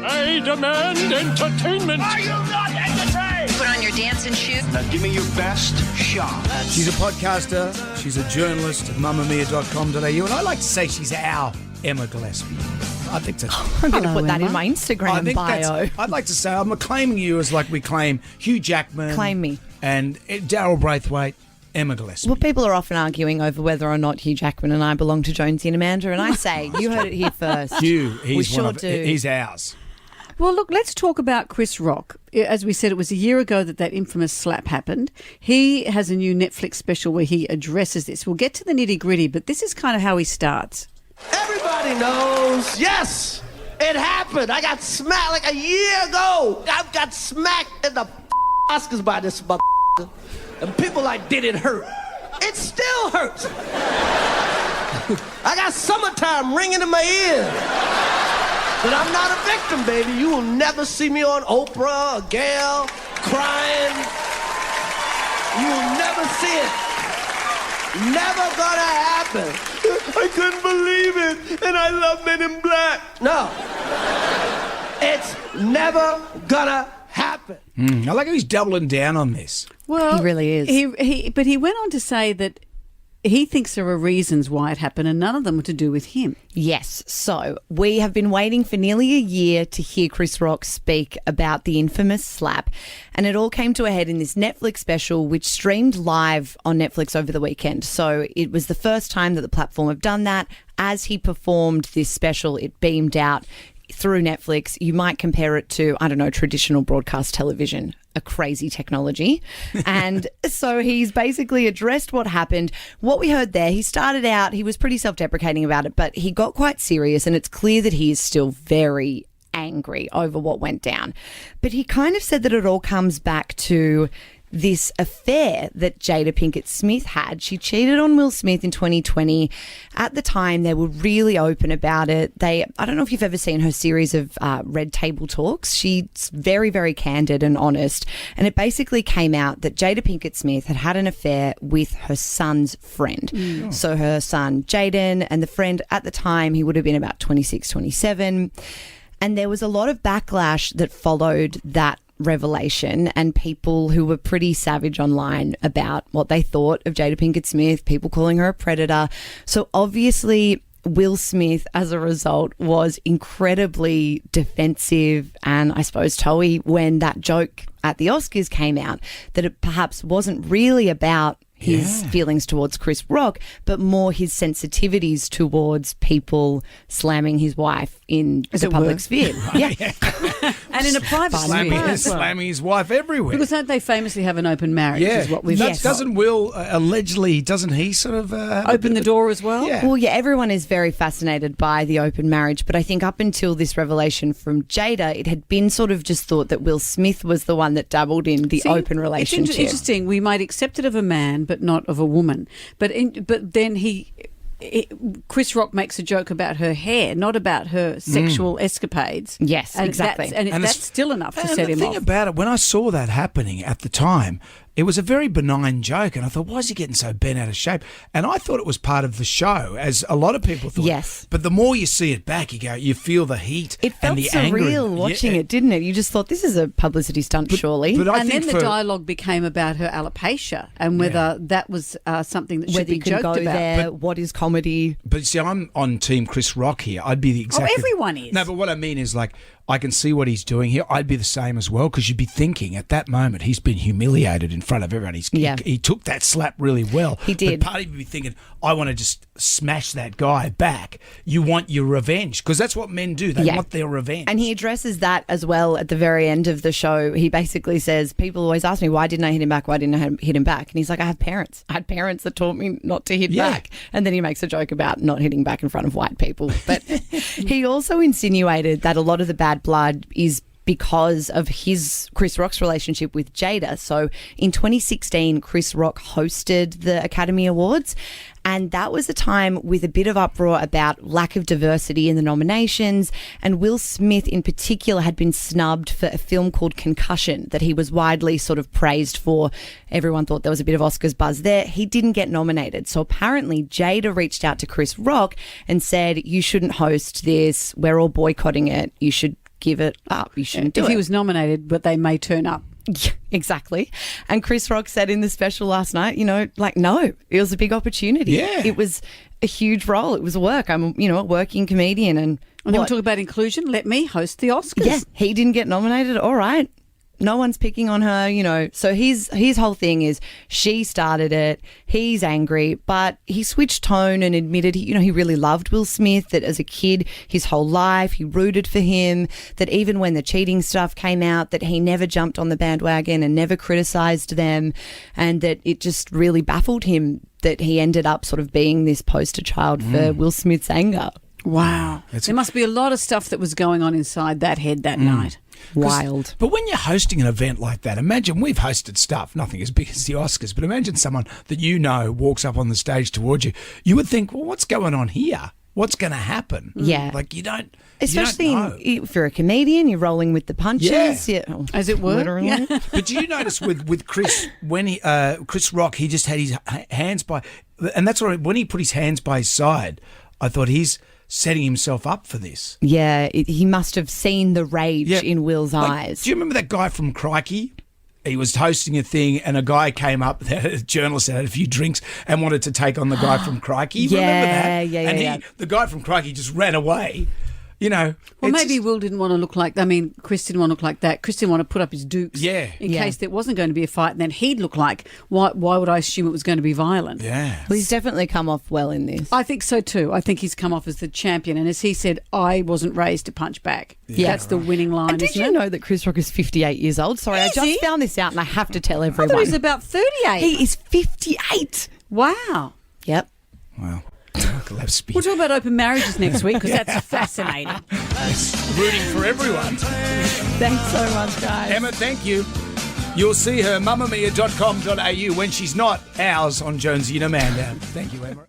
I demand entertainment. Are you not entertained? Put on your dancing shoes. Now give me your best shot. She's a podcaster. She's a journalist at mamamia.com.au. And I like to say she's our Emma Gillespie. I think that's... I'm going to put that in my I Instagram think bio. I'd like to say I'm claiming you as like we claim Hugh Jackman. Claim me. And Daryl Braithwaite, Emma Gillespie. Well, people are often arguing over whether or not Hugh Jackman and I belong to Jonesy and Amanda, and I say, you heard it here first. Hugh, We sure do. He's ours. Well, look, let's talk about Chris Rock. As we said, it was a year ago that infamous slap happened. He has a new Netflix special where he addresses this. We'll get to the nitty-gritty, but this is kind of how he starts. Everybody knows, yes, it happened. I got smacked like a year ago. I got smacked in the Oscars by this motherfucker. And people like, did it hurt? It still hurts. I got summertime ringing in my ears. But I'm not a victim, baby. You will never see me on Oprah or Gayle crying. You will never see it. Never gonna happen. I couldn't believe it, and I love Men in Black. No. It's never gonna happen. I like how he's doubling down on this. Well, He really is. But he went on to say that he thinks there are reasons why it happened, and none of them were to do with him. Yes. So we have been waiting for nearly a year to hear Chris Rock speak about the infamous slap. And it all came to a head in this Netflix special, which streamed live on Netflix over the weekend. So it was the first time that the platform have done that. As he performed this special, it beamed out through Netflix. You might compare it to, I don't know, traditional broadcast television, a crazy technology. And so he's basically addressed what happened. What we heard there, he started out, he was pretty self-deprecating about it, but he got quite serious, and it's clear that he is still very angry over what went down. But he kind of said that it all comes back to this affair that Jada Pinkett Smith had. She cheated on Will Smith in 2020. At the time, they were really open about it. I don't know if you've ever seen her series of Red Table Talks. She's very, very candid and honest. And it basically came out that Jada Pinkett Smith had had an affair with her son's friend. So her son, Jaden, and the friend at the time, he would have been about 26, 27. And there was a lot of backlash that followed that revelation, and people who were pretty savage online about what they thought of Jada Pinkett Smith, people calling her a predator. So obviously Will Smith, as a result, was incredibly defensive and I suppose toey when that joke at the Oscars came out, that it perhaps wasn't really about his feelings towards Chris Rock, but more his sensitivities towards people slamming his wife in the public sphere. Yeah. And in a private sphere. Slamming his wife everywhere. Because don't they famously have an open marriage, is what we've Yes. Doesn't Will, allegedly, doesn't he sort of... open the door as well? Yeah. Well, yeah, everyone is very fascinated by the open marriage, but I think up until this revelation from Jada, it had been sort of just thought that Will Smith was the one that dabbled in the open relationship. It's interesting. We might accept it of a man, but not of a woman. But then Chris Rock makes a joke about her hair, not about her sexual escapades. Yes, and exactly. That's still enough to set him the off. thing about it, when I saw that happening at the time, it was a very benign joke, and I thought, why is he getting so bent out of shape? And I thought it was part of the show, as a lot of people thought. Yes. But the more you see it back, you feel the heat It felt and the anger. surreal watching it, didn't it? You just thought, this is a publicity stunt, surely. But I And think then the dialogue became about her alopecia and whether that was something that should whether be you can joked go about. there, what is comedy? But see, I'm on Team Chris Rock here. I'd be the exact. everyone is. No, but what I mean is, like, I can see what he's doing here. I'd be the same as well, because you'd be thinking at that moment he's been humiliated in front of everyone. He took that slap really well. He did. But part of you would be thinking, I want to just smash that guy back. You want your revenge, because that's what men do. They want their revenge. And he addresses that as well at the very end of the show. He basically says, people always ask me, why didn't I hit him back? Why didn't I hit him back? And he's like, I have parents. I had parents that taught me not to hit back. And then he makes a joke about not hitting back in front of white people. But he also insinuated that a lot of the bad blood is because of Chris Rock's relationship with Jada. So in 2016, Chris Rock hosted the Academy Awards, and that was a time with a bit of uproar about lack of diversity in the nominations. And Will Smith in particular had been snubbed for a film called Concussion that he was widely sort of praised for. Everyone thought there was a bit of Oscars buzz there. He didn't get nominated. So apparently Jada reached out to Chris Rock and said, you shouldn't host this. We're all boycotting it. You should give it up. You shouldn't do If it. he was nominated, but they may turn up. Yeah, exactly. And Chris Rock said in the special last night, no, it was a big opportunity. Yeah. It was a huge role. It was work. I'm, a working comedian. And And then we'll what? talk about inclusion. Let me host the Oscars. Yeah, he didn't get nominated. All right. No one's picking on her, So his whole thing is she started it. He's angry, but he switched tone and admitted, he really loved Will Smith, that as a kid, his whole life, he rooted for him, that even when the cheating stuff came out, that he never jumped on the bandwagon and never criticised them, and that it just really baffled him that he ended up sort of being this poster child for Will Smith's anger. Wow. There must be a lot of stuff that was going on inside that head that night. Wild. But when you're hosting an event like that, imagine we've hosted stuff, nothing as big as the Oscars, but imagine someone that walks up on the stage towards you. You would think, well, what's going on here? What's going to happen? Yeah. Like you don't. Especially you don't know. if you're a comedian, you're rolling with the punches. Yeah. As it were. Literally. Yeah. But do you notice with Chris, when Chris Rock, he just had his hands by, and that's what, when he put his hands by his side, I thought he's setting himself up for this. Yeah, he must have seen the rage in Will's eyes. Do you remember that guy from Crikey? He was hosting a thing and a guy came up, a journalist had a few drinks and wanted to take on the guy from Crikey. Remember that? Yeah, And the guy from Crikey just ran away. Well, maybe Will didn't want to look like, Chris didn't want to look like that. Chris didn't want to put up his dukes in case there wasn't going to be a fight, and then he'd look like, why would I assume it was going to be violent? Yeah. Well, he's definitely come off well in this. I think so too. I think he's come off as the champion, and as he said, I wasn't raised to punch back. Yeah. That's the winning line, And did isn't you it? know that Chris Rock is 58 years old? Sorry, I Is just he? found this out and I have to tell I everyone. thought he was about 38. He is 58. Wow. Yep. Wow. Gillespie. We'll talk about open marriages next week because that's fascinating. Rooting for everyone. Thanks so much, guys. Emma, thank you. You'll see her, mamamia.com.au, when she's not ours on Jonesy and Amanda. Thank you, Emma.